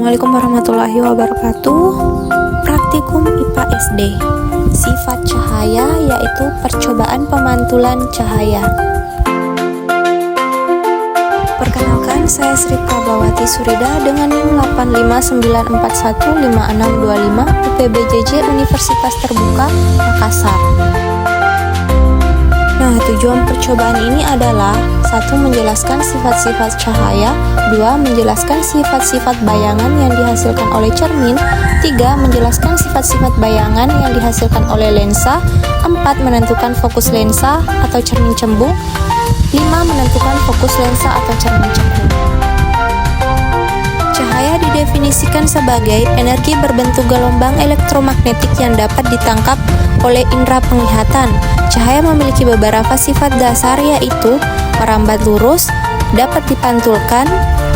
Assalamualaikum warahmatullahi wabarakatuh. Praktikum IPA SD. Sifat cahaya yaitu percobaan pemantulan cahaya. Perkenalkan, saya Sri Prabawati Surida dengan NIM 859415625 UPBJJ Universitas Terbuka Makassar. Nah, tujuan percobaan ini adalah 1. Menjelaskan sifat-sifat cahaya, 2. Menjelaskan sifat-sifat bayangan yang dihasilkan oleh cermin, 3. Menjelaskan sifat-sifat bayangan yang dihasilkan oleh lensa, 4. Menentukan fokus lensa atau cermin cembung, 5. Menentukan fokus lensa atau cermin cembung. Cahaya didefinisikan sebagai energi berbentuk gelombang elektromagnetik yang dapat ditangkap oleh indera penglihatan. Cahaya memiliki beberapa sifat dasar, yaitu merambat lurus, dapat dipantulkan,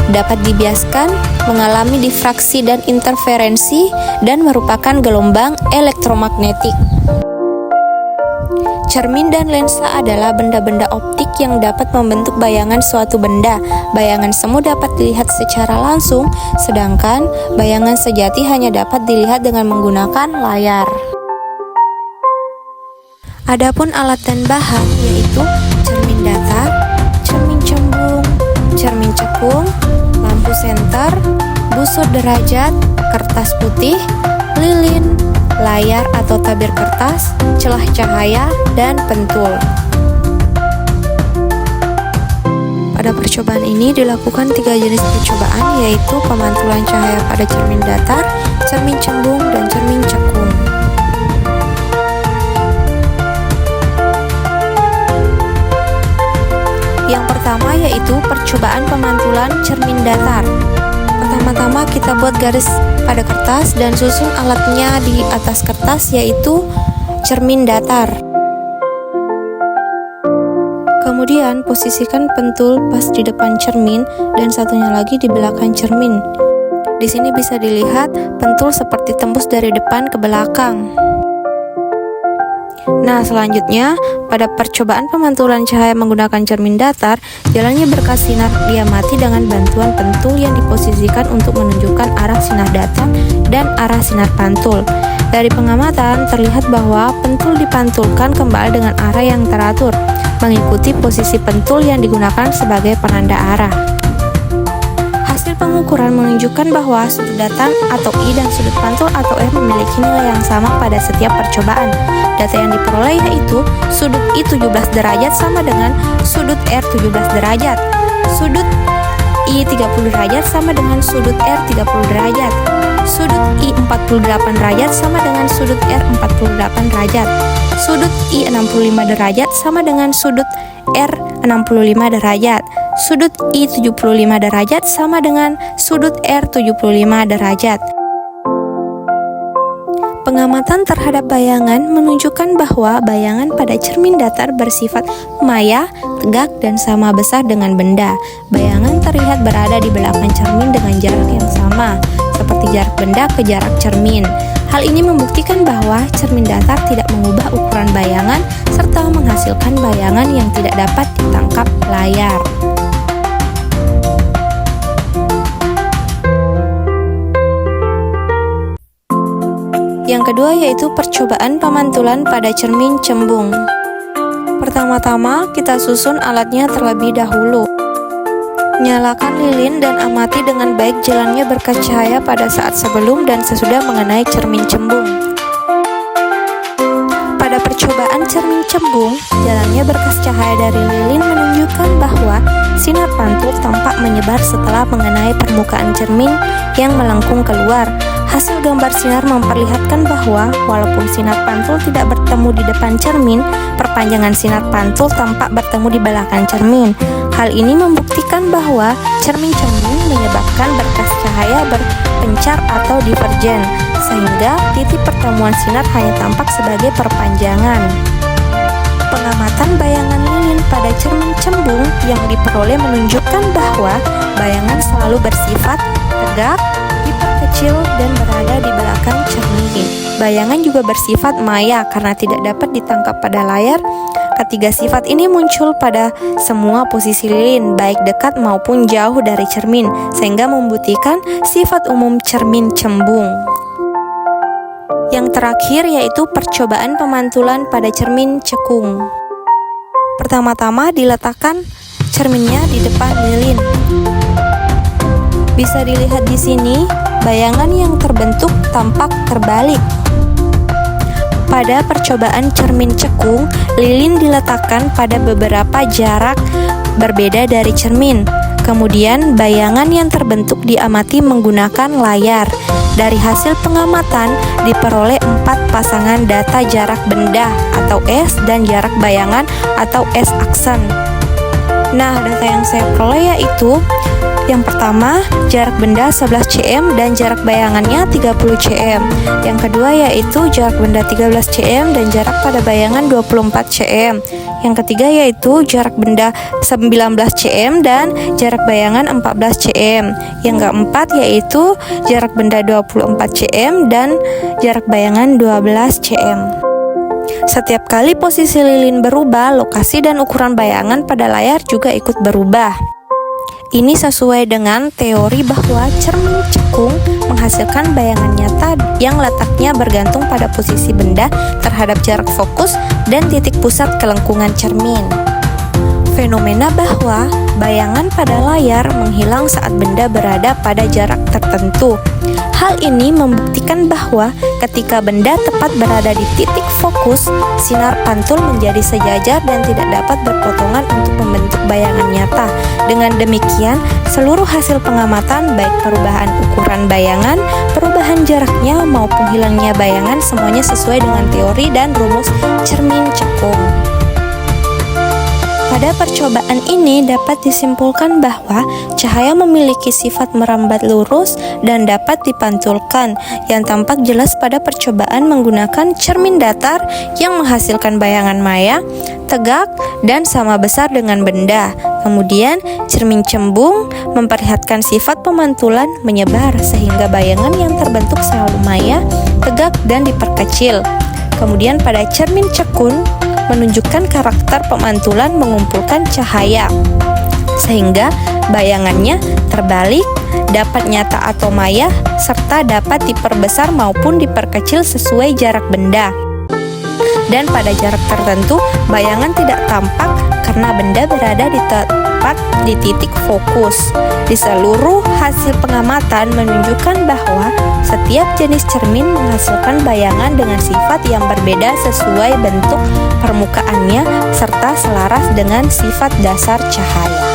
dapat dibiaskan, mengalami difraksi dan interferensi, dan merupakan gelombang elektromagnetik. Cermin dan lensa adalah benda-benda optik yang dapat membentuk bayangan suatu benda. Bayangan semu dapat dilihat secara langsung, sedangkan bayangan sejati hanya dapat dilihat dengan menggunakan layar. Adapun alat dan bahan yaitu cermin datar, cermin cembung, cermin cekung, lampu senter, busur derajat, kertas putih, lilin, layar atau tabir kertas, celah cahaya, dan pentul. Pada percobaan ini dilakukan 3 jenis percobaan, yaitu pemantulan cahaya pada cermin datar, cermin cembung, dan cermin cekung. Yang pertama yaitu percobaan pemantulan cermin datar. Pertama-tama kita buat garis pada kertas dan susun alatnya di atas kertas, yaitu cermin datar. Kemudian posisikan pentul pas di depan cermin dan satunya lagi di belakang cermin. Di sini bisa dilihat pentul seperti tembus dari depan ke belakang. Nah, selanjutnya pada percobaan pemantulan cahaya menggunakan cermin datar, jalannya berkas sinar diamati dengan bantuan pentul yang diposisikan untuk menunjukkan arah sinar datang dan arah sinar pantul. Dari pengamatan terlihat bahwa pentul dipantulkan kembali dengan arah yang teratur, mengikuti posisi pentul yang digunakan sebagai penanda arah. Hasil pengukuran menunjukkan bahwa sudut datang atau I dan sudut pantul atau R memiliki nilai yang sama pada setiap percobaan. Data yang diperoleh yaitu sudut I 17 derajat sama dengan sudut R 17 derajat, sudut I 30 derajat sama dengan sudut R 30 derajat, sudut I 48 derajat sama dengan sudut R 48 derajat, sudut I 65 derajat sama dengan sudut R 65 derajat, sudut I 75 derajat sama dengan sudut R 75 derajat. Pengamatan terhadap bayangan menunjukkan bahwa bayangan pada cermin datar bersifat maya, tegak, dan sama besar dengan benda. Bayangan terlihat berada di belakang cermin dengan jarak yang sama, seperti jarak benda ke jarak cermin. Hal ini membuktikan bahwa cermin datar tidak mengubah ukuran bayangan serta menghasilkan bayangan yang tidak dapat ditangkap layar. Yang kedua yaitu percobaan pemantulan pada cermin cembung. Pertama-tama kita susun alatnya terlebih dahulu. Nyalakan lilin dan amati dengan baik jalannya berkas cahaya pada saat sebelum dan sesudah mengenai cermin cembung. Pada percobaan cermin cembung, jalannya berkas cahaya dari lilin menunjukkan bahwa sinar pantul tampak menyebar setelah mengenai permukaan cermin yang melengkung keluar. Hasil gambar sinar memperlihatkan bahwa walaupun sinar pantul tidak bertemu di depan cermin, perpanjangan sinar pantul tampak bertemu di belakang cermin. Hal ini membuktikan bahwa cermin cembung menyebabkan berkas cahaya berpencar atau divergen, sehingga titik pertemuan sinar hanya tampak sebagai perpanjangan. Pengamatan bayangan lilin pada cermin cembung yang diperoleh menunjukkan bahwa bayangan selalu bersifat tegak, hipertektonik, kecil dan berada di belakang cermin. Bayangan juga bersifat maya karena tidak dapat ditangkap pada layar. Ketiga sifat ini muncul pada semua posisi lilin, baik dekat maupun jauh dari cermin, sehingga membuktikan sifat umum cermin cembung. Yang terakhir yaitu percobaan pemantulan pada cermin cekung. Pertama-tama diletakkan cerminnya di depan lilin. Bisa dilihat di sini, bayangan yang terbentuk tampak terbalik. Pada percobaan cermin cekung, lilin diletakkan pada beberapa jarak berbeda dari cermin. Kemudian, bayangan yang terbentuk diamati menggunakan layar. Dari hasil pengamatan, diperoleh 4 pasangan data jarak benda atau S dan jarak bayangan atau S aksen. Nah, data yang saya peroleh yaitu yang pertama, jarak benda 11 cm dan jarak bayangannya 30 cm. Yang kedua yaitu jarak benda 13 cm dan jarak pada bayangan 24 cm. Yang ketiga yaitu jarak benda 19 cm dan jarak bayangan 14 cm. Yang keempat yaitu jarak benda 24 cm dan jarak bayangan 12 cm. Setiap kali posisi lilin berubah, lokasi dan ukuran bayangan pada layar juga ikut berubah. Ini sesuai dengan teori bahwa cermin cekung menghasilkan bayangan nyata yang letaknya bergantung pada posisi benda terhadap jarak fokus dan titik pusat kelengkungan cermin. Fenomena bahwa bayangan pada layar menghilang saat benda berada pada jarak tertentu. Hal ini membuktikan bahwa ketika benda tepat berada di titik fokus, sinar pantul menjadi sejajar dan tidak dapat berpotongan untuk membentuk bayangan nyata. Dengan demikian, seluruh hasil pengamatan baik perubahan ukuran bayangan, perubahan jaraknya maupun hilangnya bayangan semuanya sesuai dengan teori dan rumus cermin cekung. Pada percobaan ini dapat disimpulkan bahwa cahaya memiliki sifat merambat lurus dan dapat dipantulkan, yang tampak jelas pada percobaan menggunakan cermin datar yang menghasilkan bayangan maya, tegak, dan sama besar dengan benda. Kemudian, cermin cembung memperlihatkan sifat pemantulan menyebar sehingga bayangan yang terbentuk selalu maya, tegak, dan diperkecil. Kemudian pada cermin cekung menunjukkan karakter pemantulan mengumpulkan cahaya, sehingga bayangannya terbalik, dapat nyata atau maya, serta dapat diperbesar maupun diperkecil sesuai jarak benda. Dan pada jarak tertentu, bayangan tidak tampak karena benda berada di tepat di titik fokus. Di seluruh hasil pengamatan menunjukkan bahwa setiap jenis cermin menghasilkan bayangan dengan sifat yang berbeda sesuai bentuk permukaannya serta selaras dengan sifat dasar cahaya.